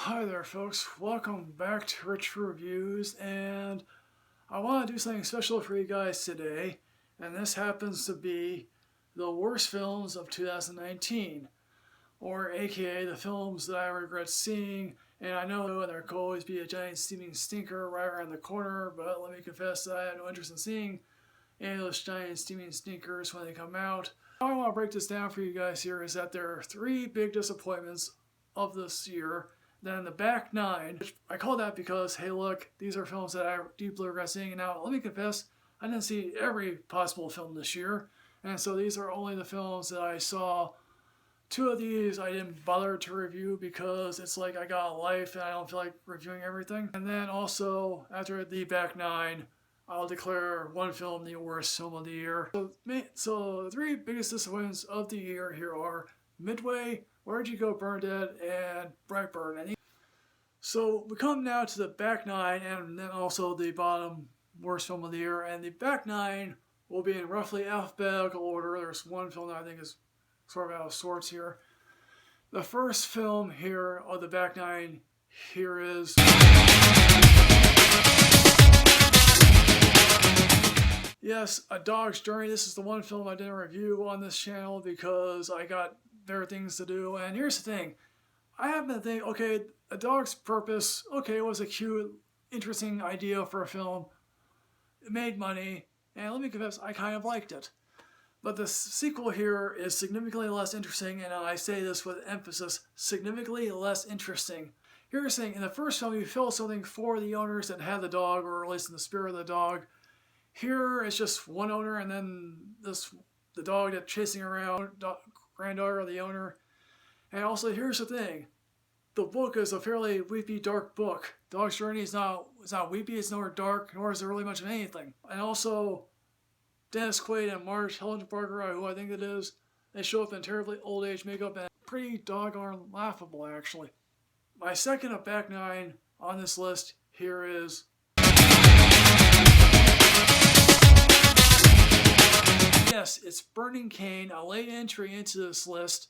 Hi there folks, welcome back to Rich Reviews, and I want to do something special for you guys today, and this happens to be the worst films of 2019, or aka the films that I regret seeing. And I know there could always be a giant steaming stinker right around the corner, but let me confess that I have no interest in seeing any of those giant steaming stinkers when they come out. How I want to break this down for you guys here is that there are three big disappointments of this year. Then the back nine, which I call that because, hey look, these are films that I deeply regret seeing. And now, let me confess, I didn't see every possible film this year. And so these are only the films that I saw. Two of these I didn't bother to review because it's like I got a life and I don't feel like reviewing everything. And then also, after the back nine, I'll declare one film the worst film of the year. So the three biggest disappointments of the year here are Midway, Where'd You Go, Bernadette, and Brightburn. So we come now to the back nine and then also the bottom worst film of the year. And the back nine will be in roughly alphabetical order. There's one film that I think is sort of out of sorts here. The first film here of the back nine here is yes, A Dog's Journey. This is the one film I didn't review on this channel because I got better things to do. And here's the thing. I happen to think, okay, A Dog's Purpose, okay, it was a cute, interesting idea for a film. It made money, and let me confess, I kind of liked it. But the sequel here is significantly less interesting, and I say this with emphasis, significantly less interesting. Here's the thing, in the first film you feel something for the owners that had the dog, or at least in the spirit of the dog. Here it's just one owner, and then the dog that's chasing around, granddaughter of the owner. And also, here's the thing. The book is a fairly weepy, dark book. Dog's Journey is not weepy, it's nor dark, nor is there really much of anything. And also, Dennis Quaid and Marge Hellenberger, who I think it is, they show up in terribly old age makeup and pretty doggone laughable, actually. My second of back nine on this list here is yes, it's Burning Kane, a late entry into this list.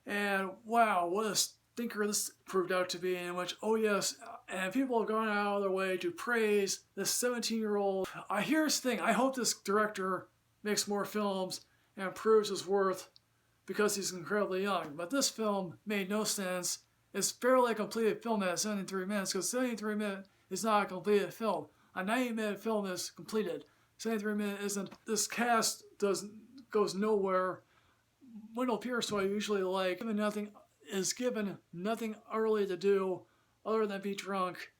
And wow, what a stinker this proved out to be, in which, oh yes, and people have gone out of their way to praise this 17-year-old. Here's the thing, I hope this director makes more films and proves his worth because he's incredibly young. But this film made no sense. It's barely a completed film at 73 minutes, because 73 minutes is not a completed film. A 90-minute film is completed. 73 minutes isn't. This cast goes nowhere. Wendell Pierce, who I usually like, is given nothing early to do other than be drunk.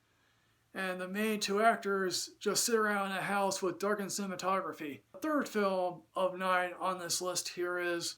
And the main two actors just sit around in a house with darkened cinematography. The third film of nine on this list here is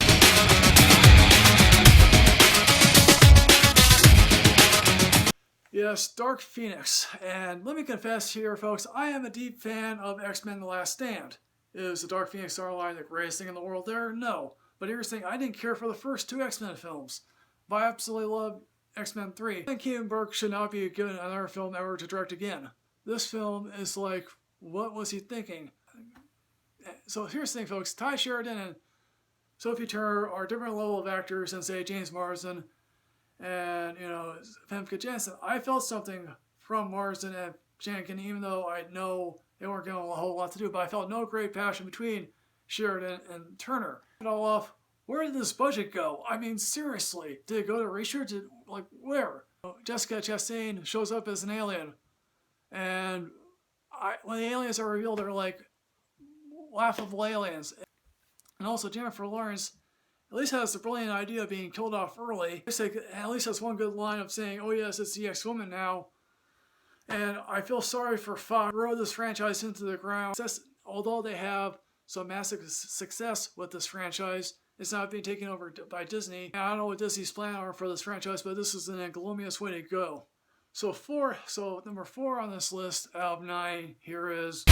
yes, Dark Phoenix. And let me confess here, folks, I am a deep fan of XMen The Last Stand. Is the Dark Phoenix storyline the greatest thing in the world there? No. But here's the thing, I didn't care for the first two X-Men films. But I absolutely love X-Men 3. I think Kane should not be given another film ever to direct again. This film is like, what was he thinking? So here's the thing, folks. Ty Sheridan and Sophie Turner are a different level of actors than, say, James Marsden and, Famke Janssen. I felt something from Marsden and Janssen, even though I know they weren't given a whole lot to do, but I felt no great passion between Sheridan and Turner. It all off. Where did this budget go? I mean, seriously, did it go to research? Where? Jessica Chastain shows up as an alien, and when the aliens are revealed, they're like laughable aliens. And also, Jennifer Lawrence at least has the brilliant idea of being killed off early. At least has one good line of saying, "Oh yes, it's the X-Woman now." And I feel sorry for Fox, who rode this franchise into the ground. Although they have some massive success with this franchise, it's not being taken over by Disney. I don't know what Disney's plans are for this franchise, but this is an ignominious way to go. So number 4 on this list out of 9 here is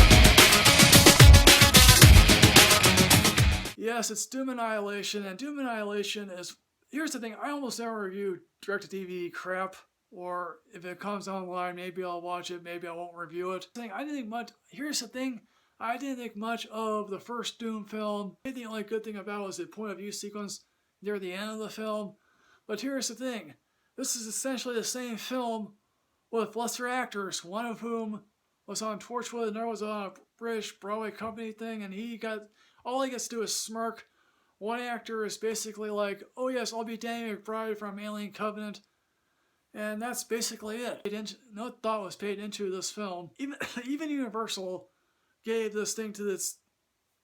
yes, it's Doom Annihilation. And Doom Annihilation is, here's the thing, I almost never review direct-to-DVD crap, or if it comes online, maybe I'll watch it, maybe I won't review it. I didn't think much. Here's the thing, I didn't think much of the first Doom film. I think the only good thing about it was the point of view sequence near the end of the film. But here's the thing, This is essentially the same film with lesser actors, one of whom was on Torchwood, another was on a British Broadway company thing, and all he gets to do is smirk. One actor is basically like, oh yes, I'll be Danny McBride from Alien Covenant. And that's basically it. No thought was paid into this film. Even Universal gave this thing to its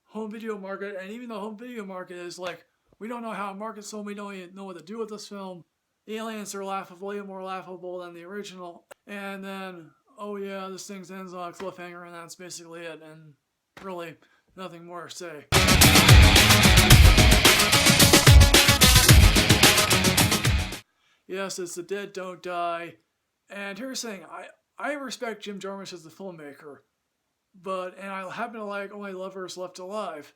home video market, and even the home video market is like, we don't know how to market this film, we don't even know what to do with this film. The aliens are laughable, way more laughable than the original. And then, oh yeah, this thing ends on a cliffhanger, and that's basically it. And really, nothing more to say. Yes, it's The Dead Don't Die. And here's the thing, I respect Jim Jarmusch as the filmmaker, and I happen to like Only Lovers Left Alive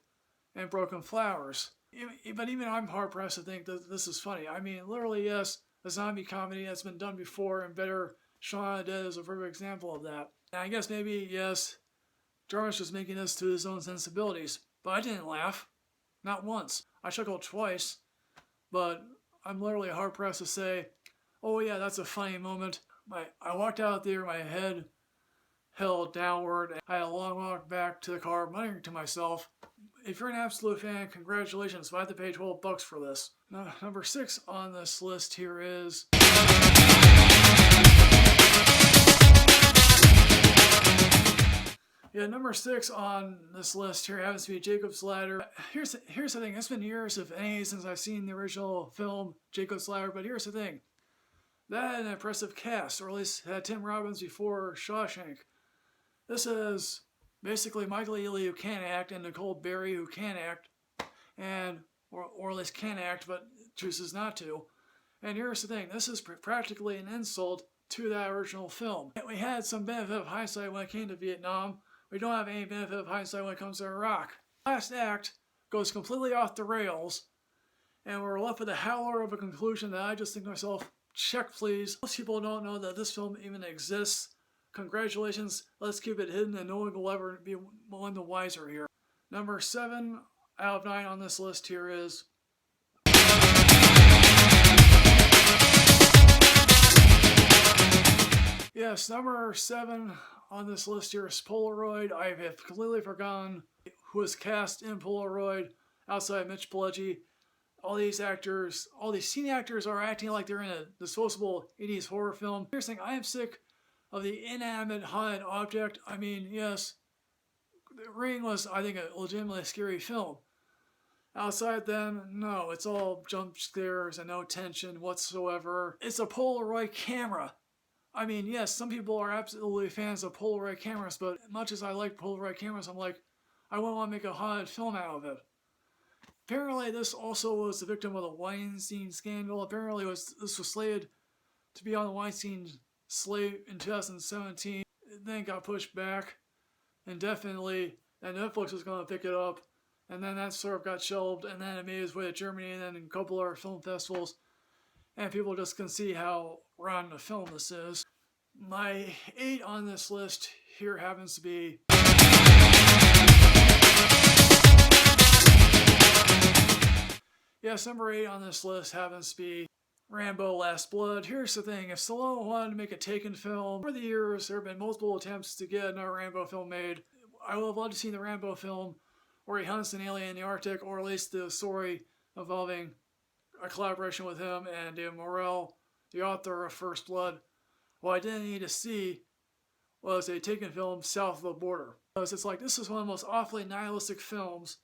and Broken Flowers. But even I'm hard-pressed to think that this is funny. I mean, literally, yes, a zombie comedy that's been done before and better. Shaun of the Dead is a perfect example of that. And I guess maybe, yes, Jarmusch was making this to his own sensibilities. But I didn't laugh. Not once. I chuckled twice. But I'm literally hard-pressed to say, oh yeah, that's a funny moment. I walked out there, my head held downward, and I had a long walk back to the car, muttering to myself, if you're an absolute fan, congratulations, I have to pay $12 for this. Now, number 6 on this list here is... Yeah, number 6 on this list here happens to be Jacob's Ladder. Here's the thing, it's been years, if any, since I've seen the original film, Jacob's Ladder, but here's the thing. That had an impressive cast, or at least had Tim Robbins before Shawshank. This is basically Michael Ealy, who can't act, and Nicole Berry, who can act, or at least can act, but chooses not to. And here's the thing, this is practically an insult to that original film. We had some benefit of hindsight when it came to Vietnam. We don't have any benefit of hindsight when it comes to Iraq. The last act goes completely off the rails, and we're left with a howler of a conclusion that I just think to myself, check please. Most people don't know that this film even exists. Congratulations, let's keep it hidden and no one will ever be one the wiser here. Number 7 out of 9 on this list here is... Yes, number 7 on this list here is Polaroid. I have completely forgotten who was cast in Polaroid outside Mitch Pileggi. All these actors, all these scene actors are acting like they're in a disposable 80s horror film. Here's the thing, I am sick of the inanimate haunted object. I mean, yes, The Ring was, I think, a legitimately scary film. Outside then, no, it's all jump scares and no tension whatsoever. It's a Polaroid camera. I mean, yes, some people are absolutely fans of Polaroid cameras, but much as I like Polaroid cameras, I'm like, I wouldn't want to make a haunted film out of it. Apparently, this also was the victim of the Weinstein scandal. Apparently, this was slated to be on the Weinstein slate in 2017. It then got pushed back indefinitely, and Netflix was going to pick it up, and then that sort of got shelved, and then it made its way to Germany, and then in a couple other film festivals, and people just can see how rotten a film this is. My 8 on this list here happens to be... Yes, number 8 on this list happens to be Rambo Last Blood. Here's the thing, if Stallone wanted to make a Taken film, over the years there have been multiple attempts to get another Rambo film made. I would have loved to see the Rambo film where he hunts an alien in the Arctic, or at least the story involving a collaboration with him and David Morrell, the author of First Blood. What I didn't need to see was a Taken film south of the border. Because it's like, this is one of the most awfully nihilistic films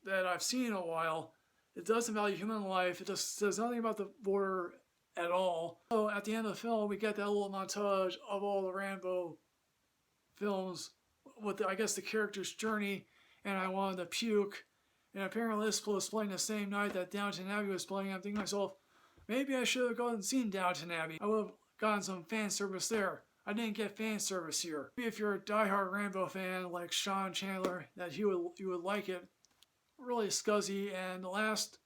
that I've seen in a while. It doesn't value human life. It just says nothing about the border at all. So at the end of the film, we get that little montage of all the Rambo films with, I guess, the character's journey, and I wanted to puke. And apparently this was playing the same night that Downton Abbey was playing. I'm thinking to myself, maybe I should have gone and seen Downton Abbey. I would have gotten some fan service there. I didn't get fan service here. Maybe if you're a diehard Rambo fan like Sean Chandler, that you would like it. Really scuzzy, and the last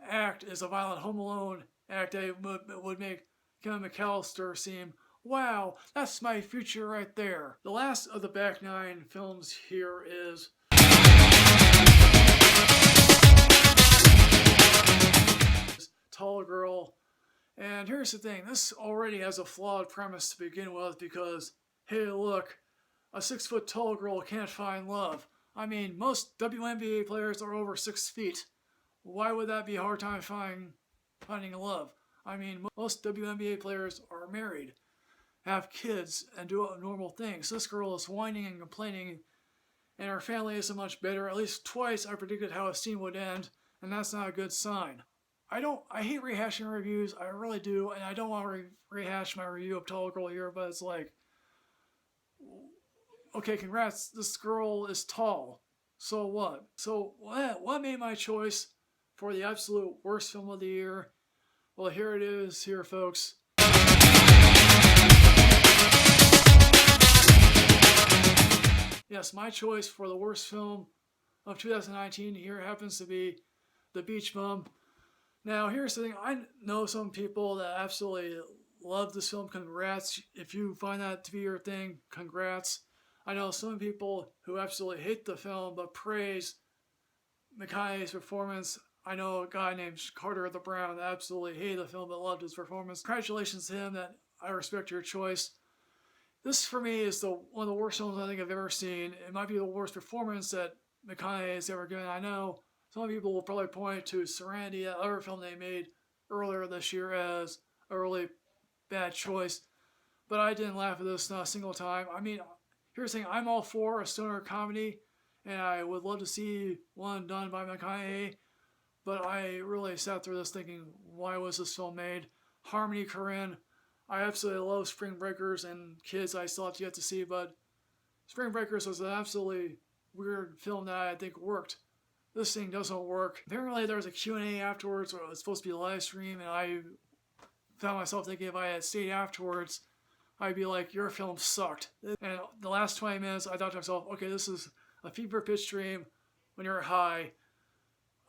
act is a violent Home Alone act that would make Kevin McAllister seem, wow, that's my future right there. The last of the back 9 films here is Tall Girl, And here's the thing, this already has a flawed premise to begin with because, hey look, a 6 foot tall girl can't find love. I mean, most WNBA players are over 6 feet. Why would that be a hard time finding love? I mean, most WNBA players are married, have kids, and do normal things. This girl is whining and complaining, and her family isn't much better. At least twice I predicted how a scene would end, and that's not a good sign. I hate rehashing reviews, I really do, and I don't want to rehash my review of Tall Girl here, but it's like, okay, congrats, this girl is tall. So what? So what made my choice for the absolute worst film of the year? Well, here it is, here, folks. Yes, my choice for the worst film of 2019 here happens to be The Beach Bum. Now, here's the thing. I know some people that absolutely love this film. Congrats. If you find that to be your thing, congrats. I know some people who absolutely hate the film but praise McConaughey's performance. I know a guy named Carter the Brown that absolutely hated the film but loved his performance. Congratulations to him. That I respect your choice. This, for me, is one of the worst films I think I've ever seen. It might be the worst performance that McConaughey has ever given. I know some people will probably point to Serenity, that other film they made earlier this year, as a really bad choice. But I didn't laugh at this not a single time. I mean, here's the thing. I'm all for a stoner comedy, and I would love to see one done by McConaughey. But I really sat through this thinking, why was this film made? Harmony Korine. I absolutely love Spring Breakers and Kids I still have to get to see, but Spring Breakers was an absolutely weird film that I think worked. This thing doesn't work. Apparently there was a Q&A afterwards, or it was supposed to be a live stream, and I found myself thinking if I had stayed afterwards, I'd be like, your film sucked. And the last 20 minutes, I thought to myself, okay, this is a fever pitch dream when you're high.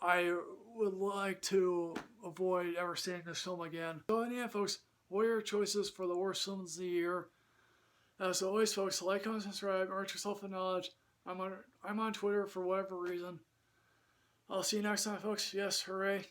I would like to avoid ever seeing this film again. So in the end, folks, what are your choices for the worst films of the year? As always, folks, like, comment, subscribe, enrich yourself in knowledge. I'm on Twitter for whatever reason. I'll see you next time, folks. Yes, hooray.